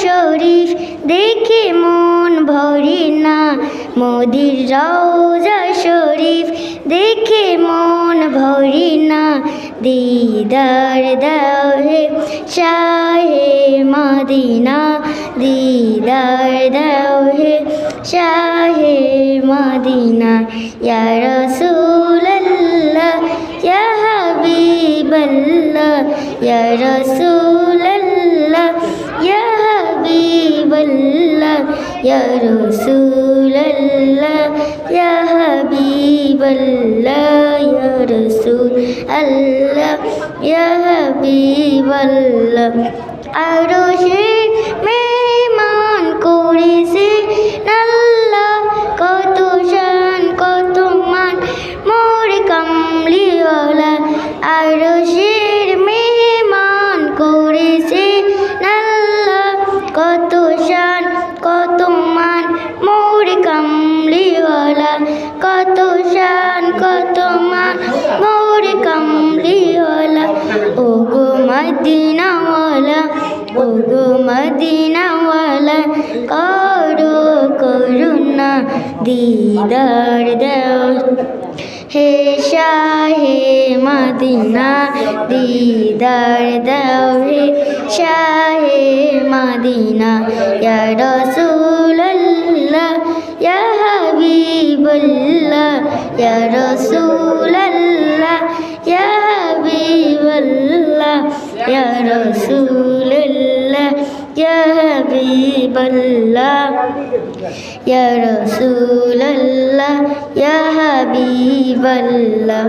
শরীফ দেখে মন ভরে না, মোদির রওজা শরীফ দেখে মন ভরে না। দিদার দাও হে শাহে মদিনা, দিদার দাও হে শাহে মদিনা। ইয়া রাসূলুল্লাহ ইয়া হাবিবাল্লাহ, ইয়া রাসূলুল্লাহ ইয়া হাবিবাল্লাহ, ইয়া রাসূলুল্লাহ ইয়া হাবিবাল্লাহ, ইয়া রাসূলুল্লাহ ইয়া হাবিবাল্লাহ। আরশের মেহমান করেছে আল্লাহ, কত শান কত মান মোর কামলিওয়ালা। আরশের মেহমান করেছে আল্লাহ, কত শান কত মান মোর কামলিওয়ালা, কত শান কত মান মোর কামলিওয়ালা। ও গো মদিনাওয়ালা, ও গো মদিনাওয়ালা, করো করুণা দিদার দাও হে শাহে মদিনা, দিদার দাও হে শাহে মদিনা। ইয়া রাসূলুল্লাহ ইয়া হাবিবাল্লাহ, ইয়া রাসূলুল্লাহ ইয়া হাবিবাল্লাহ, ইয়া রাসূলুল্লাহ ইয়া হাবিবাল্লাহ, ইয়া রাসূলুল্লাহ ইয়া হাবিবাল্লাহ।